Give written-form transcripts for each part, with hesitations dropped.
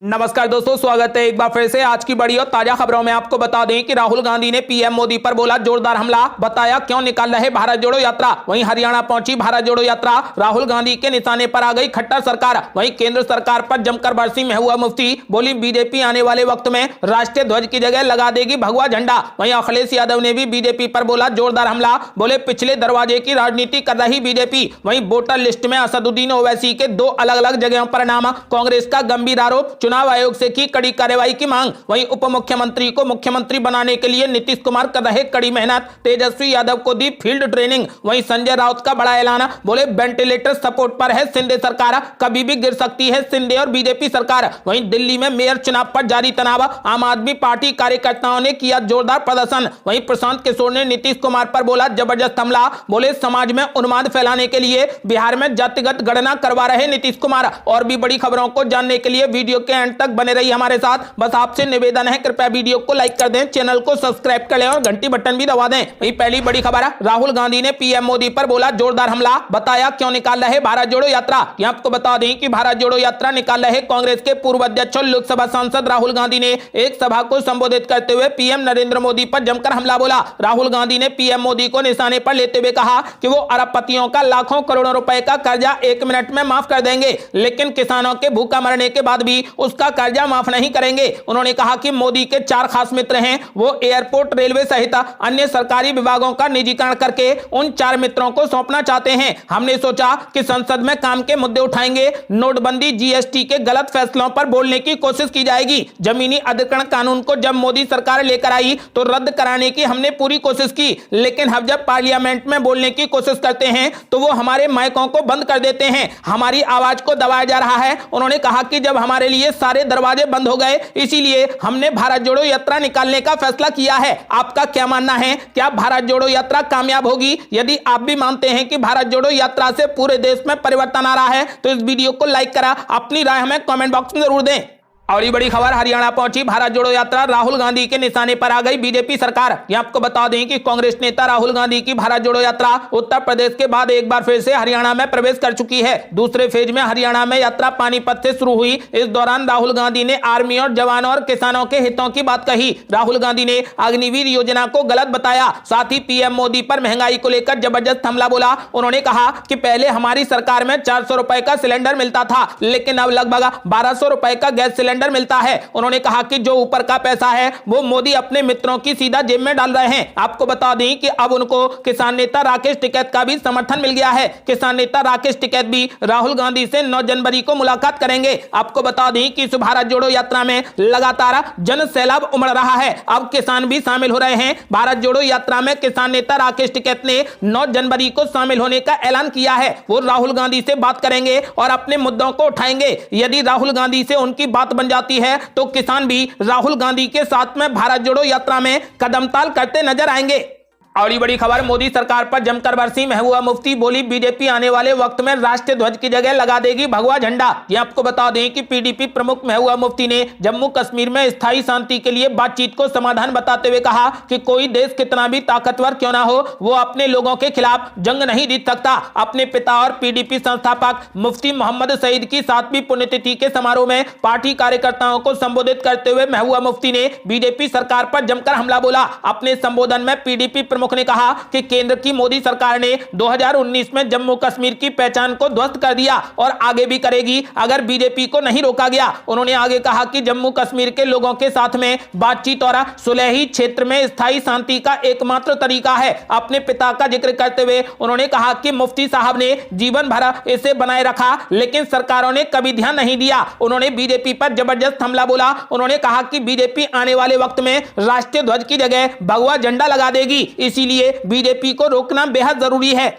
नमस्कार दोस्तों, स्वागत है एक बार फिर से आज की बड़ी और ताजा खबरों में। आपको बता दें कि राहुल गांधी ने पीएम मोदी पर बोला जोरदार हमला, बताया क्यों निकाल रहे भारत जोड़ो यात्रा। वहीं हरियाणा पहुंची भारत जोड़ो यात्रा, राहुल गांधी के निशाने पर आ गई खट्टर सरकार। वहीं केंद्र सरकार पर जमकर बरसी महबूबा मुफ्ती, बोली बीजेपी आने वाले वक्त में राष्ट्रीय ध्वज की जगह लगा देगी भगवा झंडा। वहीं अखिलेश यादव ने भी बीजेपी पर बोला जोरदार हमला, बोले पिछले दरवाजे की राजनीति कर रही बीजेपी। वहीं वोटर लिस्ट में असदुद्दीन ओवैसी के 2 अलग-अलग जगहों पर नाम, कांग्रेस का गंभीर आरोप, चुनाव आयोग से की कड़ी कार्रवाई की मांग। वहीं उप मुख्यमंत्री को मुख्यमंत्री बनाने के लिए नीतीश कुमार कर रहे कड़ी मेहनत, तेजस्वी यादव को दी फील्ड ट्रेनिंग। वहीं संजय राउत का बड़ा ऐलान, बोले वेंटिलेटर सपोर्ट पर है शिंदे सरकार, कभी भी गिर सकती है शिंदे और बीजेपी सरकार। वहीं दिल्ली में मेयर चुनाव पर जारी तनाव, आम आदमी पार्टी कार्यकर्ताओं ने किया जोरदार प्रदर्शन। वहीं प्रशांत किशोर ने नीतीश कुमार पर बोला जबरदस्त हमला, बोले समाज में उन्माद फैलाने के लिए बिहार में जातिगत गणना करवा रहे नीतीश कुमार। और भी बड़ी खबरों को जानने के लिए वीडियो के अंत तक बने रहिए हमारे साथ। बस आपसे निवेदन है, कृपया वीडियो को लाइक कर दें, चैनल को सब्सक्राइब कर लें और घंटी बटन भी दबा दें। वही पहली बड़ी खबर है, राहुल गांधी ने पीएम मोदी पर बोला जोरदार हमला, बताया क्यों निकाल रहे भारत जोड़ो यात्रा। यहां आपको बता दें कि भारत जोड़ो यात्रा निकाल रहे कांग्रेस के पूर्व अध्यक्ष और लोकसभा सांसद राहुल गांधी ने एक सभा को संबोधित करते हुए पीएम नरेंद्र मोदी पर जमकर हमला बोला। राहुल गांधी ने पीएम मोदी को निशाने पर लेते हुए कहा कि वो अरबपतियों का लाखों करोड़ों रुपए का कर्जा 1 मिनट में माफ कर देंगे, लेकिन किसानों के भूखा मरने के बाद भी उसका कर्जा माफ नहीं करेंगे। उन्होंने कहा कि मोदी के 4 खास मित्र हैं, वो एयरपोर्ट, रेलवे सहित अन्य सरकारी विभागों का निजीकरण करके उन 4 मित्रों को सौंपना चाहते हैं। हमने सोचा कि संसद में काम के मुद्दे उठाएंगे, नोटबंदी, जीएसटी के गलत फैसलों पर बोलने की कोशिश की जाएगी। जमीनी अधिग्रहण कानून को जब मोदी सरकार लेकर आई तो रद्द कराने की हमने पूरी कोशिश की, लेकिन हम जब पार्लियामेंट में बोलने की कोशिश करते हैं तो वो हमारे माइकों को बंद कर देते हैं, हमारी आवाज को दबाया जा रहा है। उन्होंने कहा कि जब हमारे लिए सारे दरवाजे बंद हो गए, इसीलिए हमने भारत जोड़ो यात्रा निकालने का फैसला किया है। आपका क्या मानना है, क्या भारत जोड़ो यात्रा कामयाब होगी? यदि आप भी मानते हैं कि भारत जोड़ो यात्रा से पूरे देश में परिवर्तन आ रहा है तो इस वीडियो को लाइक करा, अपनी राय हमें कमेंट बॉक्स में जरूर दें। और ये बड़ी खबर, हरियाणा पहुंची भारत जोड़ो यात्रा, राहुल गांधी के निशाने पर आ गई बीजेपी सरकार। यहां आपको बता दें कि कांग्रेस नेता राहुल गांधी की भारत जोड़ो यात्रा उत्तर प्रदेश के बाद एक बार फिर से हरियाणा में प्रवेश कर चुकी है। दूसरे फेज में हरियाणा में यात्रा पानीपत से शुरू हुई। इस दौरान राहुल गांधी ने आर्मी और जवानों और किसानों के हितों की बात कही। राहुल गांधी ने अग्निवीर योजना को गलत बताया, साथ ही पीएम मोदी पर महंगाई को लेकर जबरदस्त हमला बोला। उन्होंने कहा कि पहले हमारी सरकार में 400 रुपए का सिलेंडर मिलता था, लेकिन अब लगभग 1200 रुपए का गैस सिलेंडर मिलता है। उन्होंने कहा कि जो ऊपर का पैसा है वो मोदी अपने मित्रों की सीधा जेब में डाल रहे हैं। आपको बता दें कि अब उनको किसान नेता राकेश टिकैत का भी समर्थन मिल गया है। किसान नेता राकेश टिकैत भी राहुल गांधी से 9 जनवरी को मुलाकात करेंगे। आपको बता दें कि इस भारत जोड़ो यात्रा में लगातार जन सैलाब उमड़ रहा है, अब किसान भी शामिल हो रहे हैं। भारत जोड़ो यात्रा में किसान नेता राकेश टिकैत ने 9 जनवरी को शामिल होने का ऐलान किया है। वो राहुल गांधी से बात करेंगे और अपने मुद्दों को उठाएंगे। यदि राहुल गांधी से उनकी बात बन जाती है तो किसान भी राहुल गांधी के साथ में भारत जोड़ो यात्रा में कदमताल करते नजर आएंगे। और ये बड़ी खबर, मोदी सरकार पर जमकर बरसी महबूबा मुफ्ती, बोली बीजेपी आने वाले वक्त में राष्ट्रीय ध्वज की जगह लगा देगी भगवा झंडा। ये आपको बता दें कि पीडीपी प्रमुख महबूबा मुफ्ती ने जम्मू कश्मीर में स्थायी शांति के लिए बातचीत को समाधान बताते हुए कहा कि कोई देश कितना भी ताकतवर क्यों ना हो, वो अपने लोगों के खिलाफ जंग नहीं जीत सकता। अपने पिता और पीडीपी संस्थापक मुफ्ती मोहम्मद सईद की 7वीं पुण्यतिथि के समारोह में पार्टी कार्यकर्ताओं को संबोधित करते हुए महबूबा मुफ्ती ने बीजेपी सरकार पर जमकर हमला बोला। अपने संबोधन में पीडीपी प्रमुख ने कहा कि केंद्र की मोदी सरकार ने 2019 में जम्मू कश्मीर की पहचान को ध्वस्त कर दिया और आगे भी करेगी अगर बीजेपी को नहीं रोका गया। उन्होंने आगे कहा कि जम्मू कश्मीर के लोगों के साथ में बातचीत और सुलही क्षेत्र में स्थायी शांति का एकमात्र तरीका है। अपने पिता का जिक्र करते हुए उन्होंने कहा कि मुफ्ती साहब ने जीवन भर इसे बनाए रखा, लेकिन सरकारों ने कभी ध्यान नहीं दिया। उन्होंने बीजेपी पर जबरदस्त हमला बोला। उन्होंने कहा कि बीजेपी आने वाले वक्त में राष्ट्रीय ध्वज की जगह भगवा झंडा लगा देगी, इसीलिए बीजेपी को रोकना बेहद जरूरी है।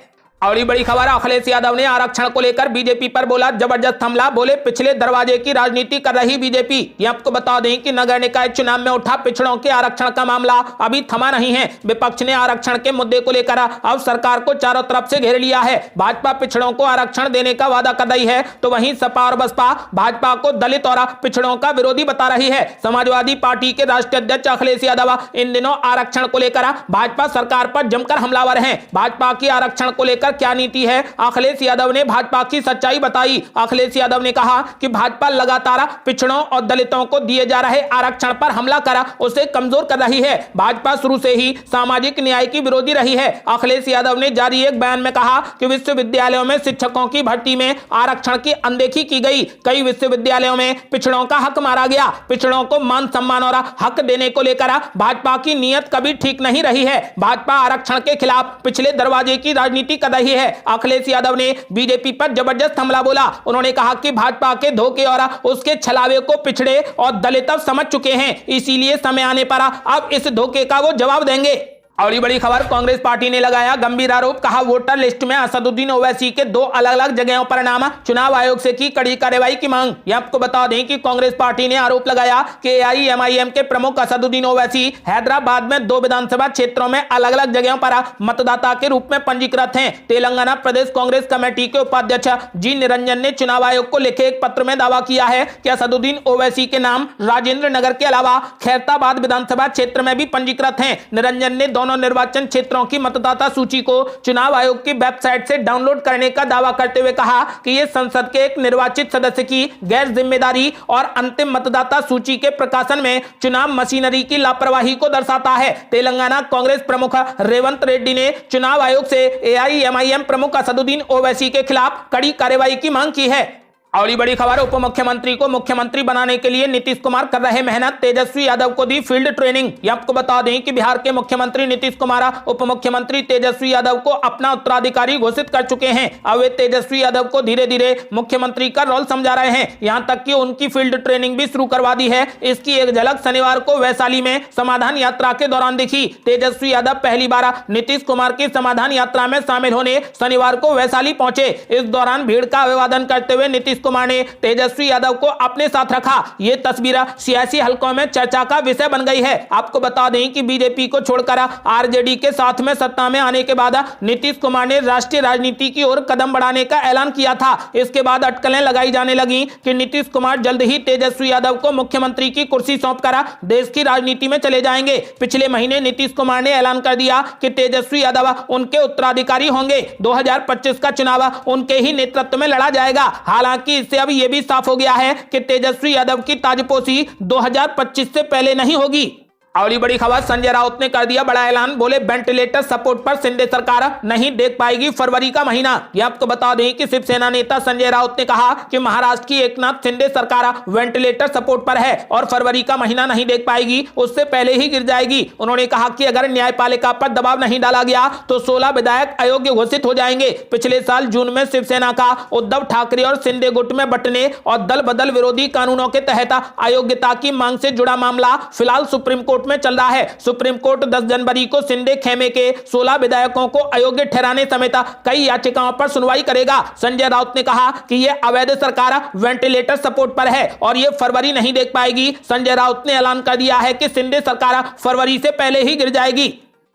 और ये बड़ी खबर, अखिलेश यादव ने आरक्षण को लेकर बीजेपी पर बोला जबरदस्त हमला, बोले पिछले दरवाजे की राजनीति कर रही बीजेपी। ये आपको बता दें कि नगर निकाय चुनाव में उठा पिछड़ों के आरक्षण का मामला अभी थमा नहीं है। विपक्ष ने आरक्षण के मुद्दे को लेकर अब सरकार को चारों तरफ से घेर लिया है। भाजपा पिछड़ों को आरक्षण देने का वादा कर रही है, तो वहीं सपा और बसपा भाजपा को दलित और पिछड़ों का विरोधी बता रही है। समाजवादी पार्टी के राष्ट्रीय अध्यक्ष अखिलेश यादव इन दिनों आरक्षण को लेकर भाजपा सरकार पर जमकर हमलावर हैं। भाजपा की आरक्षण को लेकर लेकर क्या नीति है, अखिलेश यादव ने भाजपा की सच्चाई बताई। अखिलेश यादव ने कहा कि भाजपा लगातार पिछड़ों और दलितों को दिए जा रहे आरक्षण पर हमला कर उसे कमजोर कर रही है। भाजपा शुरू से ही सामाजिक न्याय की विरोधी रही है। अखिलेश यादव ने जारी एक बयान में कहा कि विश्वविद्यालयों में शिक्षकों की भर्ती में आरक्षण की अनदेखी की गई। कई विश्वविद्यालयों में पिछड़ों का हक मारा गया। पिछड़ों को मान सम्मान और हक देने को लेकर भाजपा की नीयत कभी ठीक नहीं रही है। भाजपा आरक्षण के खिलाफ पिछले दरवाजे की राजनीति कर रही है। अखिलेश यादव ने बीजेपी पर जबरदस्त हमला बोला। उन्होंने कहा कि भाजपा के धोखे और उसके छलावे को पिछड़े और दलित समझ चुके हैं, इसीलिए समय आने पर अब इस धोखे का वो जवाब देंगे। और बड़ी खबर, कांग्रेस पार्टी ने लगाया गंभीर आरोप, कहा वोटर लिस्ट में असदुद्दीन ओवैसी के 2 अलग अलग जगहों पर नाम, चुनाव आयोग से की कड़ी कार्रवाई की मांग। यह आपको बता दें कि कांग्रेस पार्टी ने आरोप लगाया कि एआईएमआईएम के प्रमुख असदुद्दीन ओवैसी हैदराबाद में 2 विधानसभा क्षेत्रों में अलग अलग जगहों पर मतदाता के रूप में पंजीकृत हैं। तेलंगाना प्रदेश कांग्रेस कमेटी के उपाध्यक्ष जी निरंजन ने चुनाव आयोग को लिखे एक पत्र में दावा किया है कि असदुद्दीन ओवैसी के नाम राजेंद्र नगर के अलावा खैरताबाद विधानसभा क्षेत्र में भी पंजीकृत हैं। निरंजन ने दोनों निर्वाचन क्षेत्रों की मतदाता सूची को चुनाव आयोग की वेबसाइट से डाउनलोड करने का दावा करते हुए कहा कि यह संसद के एक निर्वाचित सदस्य की गैर जिम्मेदारी और अंतिम मतदाता सूची के प्रकाशन में चुनाव मशीनरी की लापरवाही को दर्शाता है। तेलंगाना कांग्रेस प्रमुख रेवंत रेड्डी ने चुनाव आयोग से एआईएमआईएम प्रमुख असदुद्दीन ओवैसी के खिलाफ कड़ी कार्रवाई की मांग की है। और बड़ी खबर, उप मुख्यमंत्री को मुख्यमंत्री बनाने के लिए नीतीश कुमार कर रहे मेहनत, तेजस्वी यादव को दी फील्ड ट्रेनिंग। ये आपको बता दें कि बिहार के मुख्यमंत्री नीतीश कुमार उप मुख्यमंत्री तेजस्वी यादव को अपना उत्तराधिकारी घोषित कर चुके हैं। अब वे तेजस्वी यादव को धीरे धीरे मुख्यमंत्री का रोल समझा रहे हैं। यहां तक कि उनकी फील्ड ट्रेनिंग भी शुरू करवा दी है। इसकी एक झलक शनिवार को वैशाली में समाधान यात्रा के दौरान दिखी। तेजस्वी यादव पहली बार नीतीश कुमार की समाधान यात्रा में शामिल होने शनिवार को वैशाली पहुंचे। इस दौरान भीड़ का अभिवादन करते हुए नीतीश कुमार ने तेजस्वी यादव को अपने साथ रखा। यह तस्वीर सियासी हलकों में चर्चा का विषय बन गई है। आपको बता दें कि बीजेपी को छोड़कर आरजेडी के साथ में सत्ता में आने के बाद नीतीश कुमार ने राष्ट्रीय राजनीति की ओर कदम बढ़ाने का ऐलान किया था। इसके बाद अटकलें लगाई जाने लगी कि नीतीश कुमार जल्द ही तेजस्वी यादव को मुख्यमंत्री की कुर्सी सौंपकर देश की राजनीति में चले जाएंगे। पिछले महीने नीतीश कुमार ने ऐलान कर दिया कि तेजस्वी यादव उनके उत्तराधिकारी होंगे। 2025 का चुनाव उनके ही नेतृत्व में लड़ा जाएगा। हालांकि इससे अब यह भी साफ हो गया है कि तेजस्वी यादव की ताजपोशी 2025 से पहले नहीं होगी। और बड़ी खबर, संजय राउत ने कर दिया बड़ा ऐलान, बोले वेंटिलेटर सपोर्ट पर शिंदे सरकार नहीं देख पाएगी फरवरी का महीना। यह आपको बता दें कि शिवसेना नेता संजय राउत ने कहा कि महाराष्ट्र की एकनाथ शिंदे सरकार वेंटिलेटर सपोर्ट पर है और फरवरी का महीना नहीं देख पाएगी, उससे पहले ही गिर जाएगी। उन्होंने कहा कि अगर न्यायपालिका पर दबाव नहीं डाला गया तो 16 विधायक अयोग्य घोषित हो जाएंगे। पिछले साल जून में शिवसेना का उद्धव ठाकरे और शिंदे गुट में बंटने और दल बदल विरोधी कानूनों के तहत अयोग्यता की मांग से जुड़ा मामला फिलहाल सुप्रीम कोर्ट में चल रहा है। सुप्रीम कोर्ट 10 जनवरी को शिंदे खेमे के 16 विधायकों को अयोग्य ठहराने समेत कई याचिकाओं पर सुनवाई करेगा। संजय राउत ने कहा कि यह अवैध सरकार वेंटिलेटर सपोर्ट पर है और यह फरवरी नहीं देख पाएगी। संजय राउत ने ऐलान कर दिया है कि शिंदे सरकार फरवरी से पहले ही गिर जाएगी।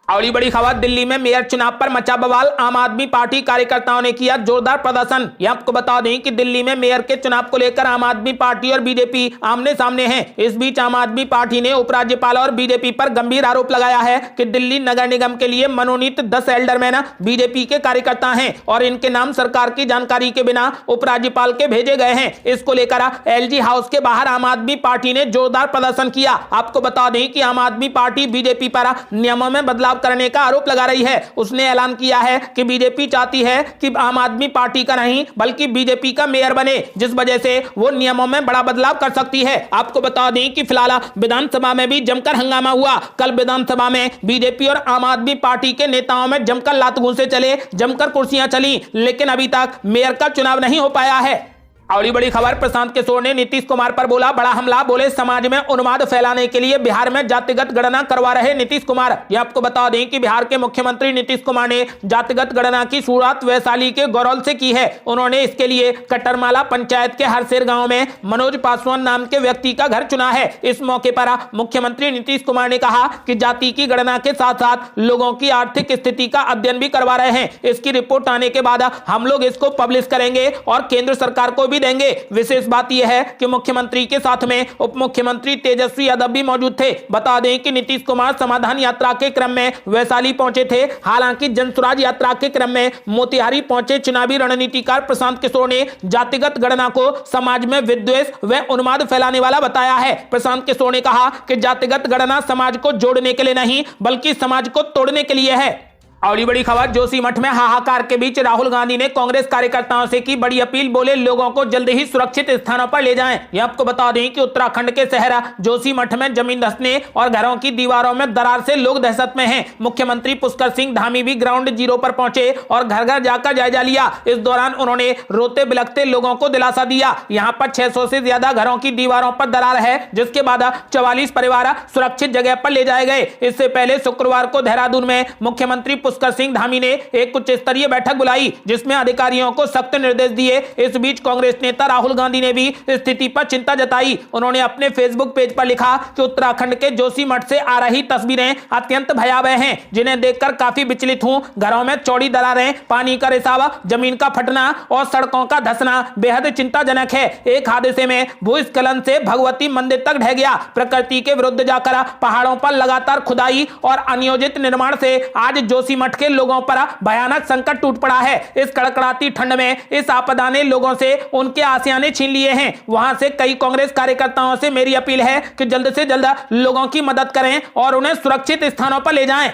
और बड़ी खबर, दिल्ली में मेयर चुनाव पर मचा बवाल, आम आदमी पार्टी कार्यकर्ताओं ने किया जोरदार प्रदर्शन। यह आपको बता दें कि दिल्ली में मेयर के चुनाव को लेकर आम आदमी पार्टी और बीजेपी आमने सामने हैं। इस बीच आम आदमी पार्टी ने उपराज्यपाल और बीजेपी पर गंभीर आरोप लगाया है कि दिल्ली नगर निगम के लिए मनोनीत 10 एल्डरमैन बीजेपी के कार्यकर्ता हैं और इनके नाम सरकार की जानकारी के बिना उपराज्यपाल के भेजे गए हैं। इसको लेकर एलजी हाउस के बाहर आम आदमी पार्टी ने जोरदार प्रदर्शन किया। आपको बता दें कि आम आदमी पार्टी बीजेपी पर नियमों में बदलाव करने का आरोप लगा रही है। उसने ऐलान किया है कि बीजेपी चाहती है कि आम आदमी पार्टी का नहीं बल्कि बीजेपी का मेयर बने, जिस वजह से वो नियमों में बड़ा बदलाव कर सकती है। आपको बता दें कि फिलहाल विधानसभा में भी जमकर हंगामा हुआ। कल विधानसभा में बीजेपी और आम आदमी पार्टी के नेताओं में जमकर लात घूंसे चले, जमकर कुर्सियां चली, लेकिन अभी तक मेयर का चुनाव नहीं हो पाया है। और बड़ी खबर, प्रशांत किशोर ने नीतीश कुमार पर बोला बड़ा हमला, बोले समाज में उन्माद फैलाने के लिए बिहार में जातिगत गणना करवा रहे नीतीश कुमार। यह आपको बता दें कि बिहार के मुख्यमंत्री नीतीश कुमार ने जातिगत गणना की शुरुआत वैशाली के गौरौल से की है। उन्होंने इसके लिए कटरमाला पंचायत के हरसेर गांव में मनोज पासवान नाम के व्यक्ति का घर चुना है। इस मौके पर मुख्यमंत्री नीतीश कुमार ने कहा कि जाति की गणना के साथ साथ लोगों की आर्थिक स्थिति का अध्ययन भी करवा रहे हैं। इसकी रिपोर्ट आने के बाद हम लोग इसको पब्लिश करेंगे और केंद्र सरकार को भी देंगे। विशेष बात यह है कि मुख्यमंत्री के साथ में उप मुख्यमंत्री तेजस्वी यादव भी मौजूद थे। बता दें कि नीतीश कुमार समाधान यात्रा के क्रम में वैशाली पहुंचे थे। हालांकि जनसुराज यात्रा के क्रम में मोतिहारी पहुंचे चुनावी रणनीतिकार प्रशांत किशोर ने जातिगत गणना को समाज में विद्वेष व उन्माद फैलाने वाला बताया है। प्रशांत किशोर ने कहा कि जातिगत गणना समाज को जोड़ने के लिए नहीं बल्कि समाज को तोड़ने के लिए है। और बड़ी खबर, जोशीमठ में हाहाकार के बीच राहुल गांधी ने कांग्रेस कार्यकर्ताओं से की बड़ी अपील। बोले लोगों को जल्द ही सुरक्षित स्थानों पर ले जाएं। ये आपको बता दें कि उत्तराखंड के शहर जोशीमठ में जमीन धंसने और घरों की दीवारों में दरार से लोग दहशत में हैं। मुख्यमंत्री पुष्कर सिंह धामी भी ग्राउंड जीरो पर पहुंचे और घर घर जाकर जायजा लिया। इस दौरान उन्होंने रोते बिलखते लोगों को दिलासा दिया। यहाँ पर 600 से ज्यादा घरों की दीवारों पर दरार है, जिसके बाद 44 परिवार सुरक्षित जगह पर ले जाए गए। इससे पहले शुक्रवार को देहरादून में मुख्यमंत्री पुष्कर सिंह धामी ने एक उच्च स्तरीय बैठक बुलाई, जिसमें अधिकारियों को सख्त निर्देश दिए। इस बीच कांग्रेस नेता राहुल गांधी ने भी स्थिति पर चिंता जताई। उन्होंने अपने फेसबुक पेज पर लिखा कि उत्तराखंड के जोशीमठ से आ रही तस्वीरें अत्यंत भयावह हैं, जिन्हें देखकर काफी विचलित हूं। घरों में चौड़ी दरारें, पानी का रिसाव, जमीन का फटना और सड़कों का धंसना बेहद चिंताजनक है। एक हादसे में भूस्खलन से भगवती मंदिर तक ढह गया। प्रकृति के विरुद्ध जाकर पहाड़ों पर लगातार खुदाई और अनियोजित निर्माण से आज जोशीमठ के लोगों पर भयानक संकट टूट पड़ा है। इस कड़कड़ाती ठंड में इस आपदा ने लोगों से उनके आसियाने छीन लिए हैं। वहां से कई कांग्रेस कार्यकर्ताओं से मेरी अपील है कि जल्द से जल्द लोगों की मदद करें और उन्हें सुरक्षित स्थानों पर ले जाएं।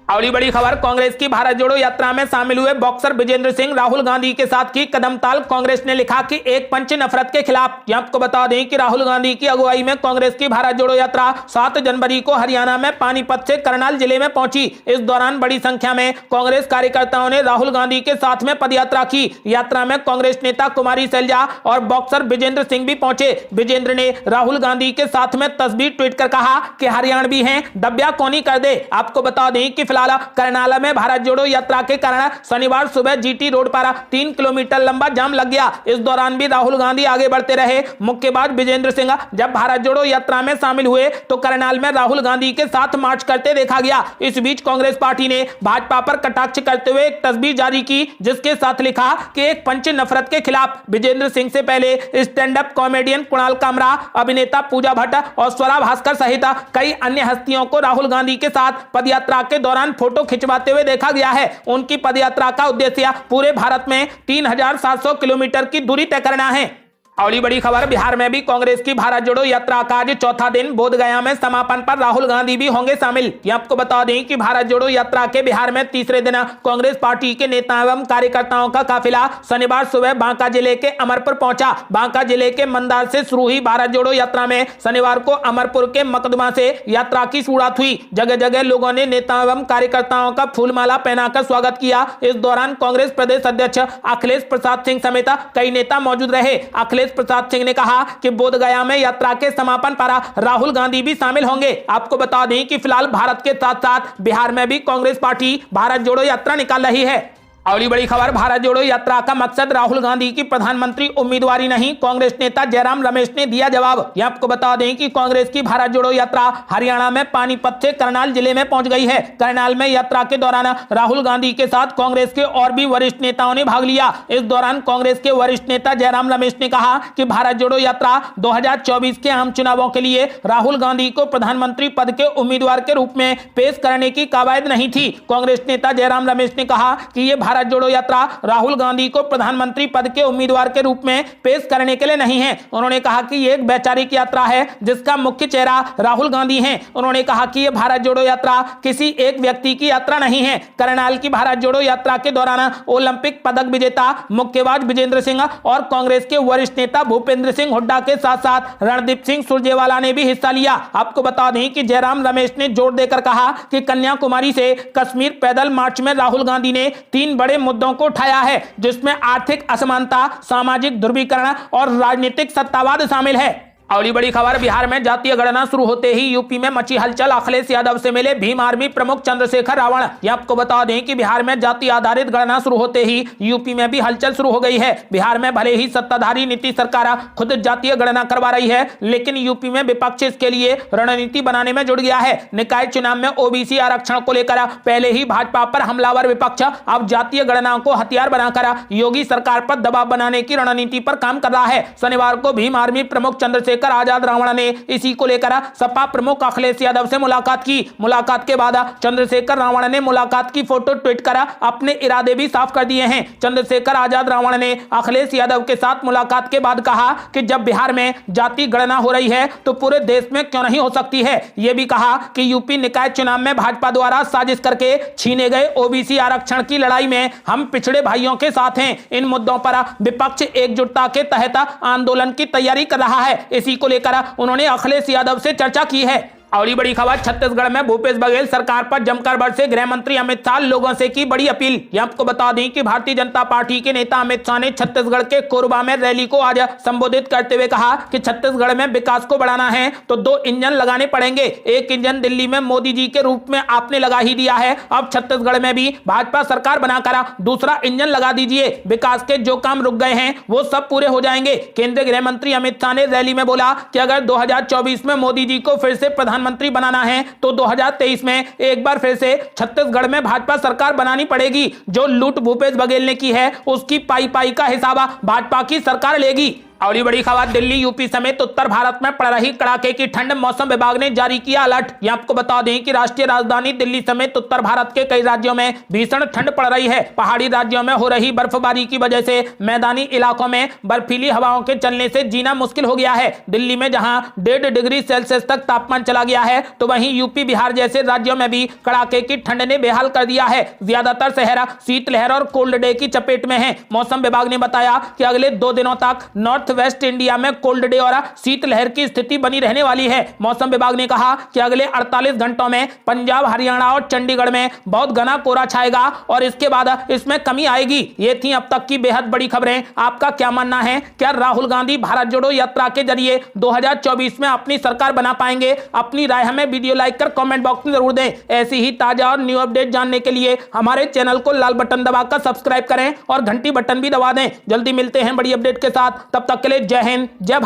अगली बड़ी खबर, कांग्रेस की भारत जोड़ो यात्रा में शामिल हुए बॉक्सर विजेंद्र सिंह राहुल गांधी के साथ की कदमताल। कांग्रेस ने लिखा कि एक पंच नफरत के खिलाफ। आपको बता दें कि राहुल गांधी की अगुवाई में कांग्रेस की भारत जोड़ो यात्रा 7 जनवरी को हरियाणा में पानीपत से करनाल जिले में पहुंची। इस दौरान बड़ी संख्या में कांग्रेस कार्यकर्ताओं ने राहुल गांधी के साथ में पदयात्रा की। यात्रा में कांग्रेस नेता कुमारी शैलजा और बॉक्सर विजेंद्र सिंह भी पहुंचे। विजेंद्र ने राहुल गांधी के साथ में तस्वीर ट्वीट कर कहा कि हरियाणवी हैं, दबिया कौनी कर दे। आपको बता दें कि फिलहाल करनाल में भारत जोड़ो यात्रा के कारण शनिवार सुबह जीटी रोड पर 3 किलोमीटर लंबा जाम लग गया। इस दौरान भी राहुल गांधी आगे बढ़ते रहे। मुक्केबाज विजेंद्र सिंह जब भारत जोड़ो यात्रा में शामिल हुए तो करनाल में राहुल गांधी के साथ मार्च करते देखा गया। इस बीच कांग्रेस पार्टी ने भाजपा पर कटाक्ष करते हुए एक तस्वीर जारी की, जिसके साथ लिखा कि एक पंच नफरत के खिलाफ। विजेंद्र सिंह से पहले stand up comedian Kunal Kamra, अभिनेता पूजा भट्ट और स्वरा भास्कर सहित कई अन्य हस्तियों को राहुल गांधी के साथ पदयात्रा के दौरान फोटो खिंचवाते हुए देखा गया है। उनकी पदयात्रा का उद्देश्य पूरे भारत में 3700 किलोमीटर की दूरी तय करना है। अगली बड़ी खबर, बिहार में भी कांग्रेस की भारत जोड़ो यात्रा का आज चौथा दिन बोधगया में समापन पर राहुल गांधी भी होंगे शामिल। ये आपको बता दें कि भारत जोड़ो यात्रा के बिहार में तीसरे दिन कांग्रेस पार्टी के नेता एवं कार्यकर्ताओं का काफिला शनिवार सुबह बांका जिले के अमरपुर पहुंचा। बांका जिले के मंदार से शुरू हुई भारत जोड़ो यात्रा में शनिवार को अमरपुर के मकदमा से यात्रा की शुरुआत हुई। जगह जगह लोगों ने नेता एवं कार्यकर्ताओं का फूलमाला पहनाकर स्वागत किया। इस दौरान कांग्रेस प्रदेश अध्यक्ष अखिलेश प्रसाद सिंह समेत कई नेता मौजूद रहे। अखिलेश प्रसाद सिंह ने कहा कि बोधगया में यात्रा के समापन पर राहुल गांधी भी शामिल होंगे। आपको बता दें कि फिलहाल भारत के साथ साथ बिहार में भी कांग्रेस पार्टी भारत जोड़ो यात्रा निकाल रही है। अगली बड़ी खबर, भारत जोड़ो यात्रा का मकसद राहुल गांधी की प्रधानमंत्री उम्मीदवारी नहीं, कांग्रेस नेता जयराम रमेश ने दिया जवाब। यह आपको बता दें कि कांग्रेस की भारत जोड़ो यात्रा हरियाणा में पानीपत से करनाल जिले में पहुंच गई है। करनाल में यात्रा के दौरान राहुल गांधी के साथ कांग्रेस के और भी वरिष्ठ नेताओं ने भाग लिया। इस दौरान कांग्रेस के वरिष्ठ नेता जयराम रमेश ने कहा कि भारत जोड़ो यात्रा 2024 के आम चुनावों के लिए राहुल गांधी को प्रधानमंत्री पद के उम्मीदवार के रूप में पेश करने की कवायद नहीं थी। कांग्रेस नेता जयराम रमेश ने कहा कि यह भारत जोड़ो यात्रा राहुल गांधी को प्रधानमंत्री पद के उम्मीदवार के रूप में पेश करने के लिए नहीं है। उन्होंने कहा कि यह एक वैचारिक यात्रा है जिसका मुख्य चेहरा राहुल गांधी हैं। उन्होंने कहा कि यह भारत जोड़ो यात्रा किसी एक व्यक्ति की यात्रा नहीं है। करनाल की भारत जोड़ो यात्रा के दौरान ओलंपिक पदक विजेता मुक्केबाज विजेंद्र सिंह और कांग्रेस के वरिष्ठ नेता भूपेंद्र सिंह हुड्डा के साथ साथ रणदीप सिंह सुरजेवाला ने भी हिस्सा लिया। आपको बता दें कि जयराम रमेश ने जोर देकर कहा कि कन्याकुमारी से कश्मीर पैदल मार्च में राहुल गांधी ने 3 बड़े मुद्दों को उठाया है, जिसमें आर्थिक असमानता, सामाजिक ध्रुवीकरण और राजनीतिक सत्तावाद शामिल है। अगली बड़ी खबर, बिहार में जातीय गणना शुरू होते ही यूपी में मची हलचल। अखिलेश यादव से मिले भीम आर्मी प्रमुख चंद्रशेखर रावण। ये आपको बता दें कि बिहार में जाति आधारित गणना शुरू होते ही यूपी में भी हलचल शुरू हो गई है। बिहार में भले ही सत्ताधारी नीतीश सरकार खुद जातीय गणना करवा रही है, लेकिन यूपी में विपक्ष इसके लिए रणनीति बनाने में जुट गया है। निकाय चुनाव में ओबीसी आरक्षण को लेकर पहले ही भाजपा पर हमलावर विपक्ष अब जातीय गणना को हथियार बनाकर योगी सरकार पर दबाव बनाने की रणनीति पर काम कर रहा है। शनिवार को भीम आर्मी प्रमुख चंद्रशेखर आजाद रावण ने इसी को लेकर सपा प्रमुख अखिलेश यादव से मुलाकात की। मुलाकात के बाद चंद्रशेखर रावण ने मुलाकात की फोटो ट्वीट कर अपने इरादे भी साफ कर दिए हैं। चंद्रशेखर आजाद रावण ने अखिलेश यादव के साथ मुलाकात के बाद कहा कि जब बिहार में जाति गणना हो रही है तो पूरे देश में क्यों नहीं हो सकती है। यह भी कहा कि यूपी निकाय चुनाव में भाजपा द्वारा साजिश करके छीने गए ओबीसी आरक्षण की लड़ाई में हम पिछड़े भाइयों के साथ हैं। इन मुद्दों पर विपक्ष एकजुटता के तहत आंदोलन की तैयारी कर रहा है। इसी को लेकर उन्होंने अखिलेश यादव से चर्चा की है। अगली बड़ी खबर, छत्तीसगढ़ में भूपेश बघेल सरकार पर जमकर बरसे। गृह मंत्री अमित शाह लोगों से की बड़ी अपील। यह आपको बता दें कि भारतीय जनता पार्टी के नेता अमित शाह ने छत्तीसगढ़ के कोरबा में रैली को आज संबोधित करते हुए कहा कि छत्तीसगढ़ में विकास को बढ़ाना है तो 2 इंजन लगाने पड़ेंगे। एक इंजन दिल्ली में मोदी जी के रूप में आपने लगा ही दिया है, अब छत्तीसगढ़ में भी भाजपा सरकार बनाकर दूसरा इंजन लगा दीजिए। विकास के जो काम रुक गए हैं वो सब पूरे हो जाएंगे। केंद्रीय गृह मंत्री अमित शाह ने रैली में बोला कि अगर 2024 में मोदी जी को फिर से प्रधानमंत्री बनाना है तो 2023 में एक बार फिर से छत्तीसगढ़ में भाजपा सरकार बनानी पड़ेगी। जो लूट भूपेश बघेल ने की है उसकी पाई पाई का हिसाब भाजपा की सरकार लेगी। अगली बड़ी खबर, दिल्ली यूपी समेत उत्तर भारत में पड़ रही कड़ाके की ठंड। मौसम विभाग ने जारी किया अलर्ट। यह आपको बता दें कि राष्ट्रीय राजधानी दिल्ली समेत उत्तर भारत के कई राज्यों में भीषण ठंड पड़ रही है। पहाड़ी राज्यों में हो रही बर्फबारी की वजह से मैदानी इलाकों में बर्फीली हवाओं के चलने से जीना मुश्किल हो गया है। दिल्ली में जहां 1.5 डिग्री सेल्सियस तक तापमान चला गया है तो वहीं यूपी बिहार जैसे राज्यों में भी कड़ाके की ठंड ने बेहाल कर दिया है। ज्यादातर शहर शीतलहर और कोल्ड डे की चपेट में है। मौसम विभाग ने बताया कि अगले 2 दिनों तक नॉर्थ वेस्ट इंडिया में कोल्ड डे और शीतलहर की स्थिति बनी रहने वाली है। मौसम विभाग ने कहा कि अगले 48 घंटों में पंजाब, हरियाणा और चंडीगढ़ में बहुत घना कोहरा छाएगा और इसके बाद इसमें कमी आएगी। ये थी अब तक की बेहद बड़ी खबरें। आपका क्या मानना है? क्या राहुल गांधी भारत जोड़ो यात्रा के जरिए 2024 में अपनी सरकार बना पाएंगे? अपनी राय हमें वीडियो लाइक कर कमेंट बॉक्स में जरूर दें। ऐसी ही ताजा और न्यू अपडेट जानने के लिए हमारे चैनल को लाल बटन दबाकर सब्सक्राइब करें और घंटी बटन भी दबा दें। जल्दी मिलते हैं बड़ी अपडेट के साथ, तब तक के लिए जय हिंद, जय भारत।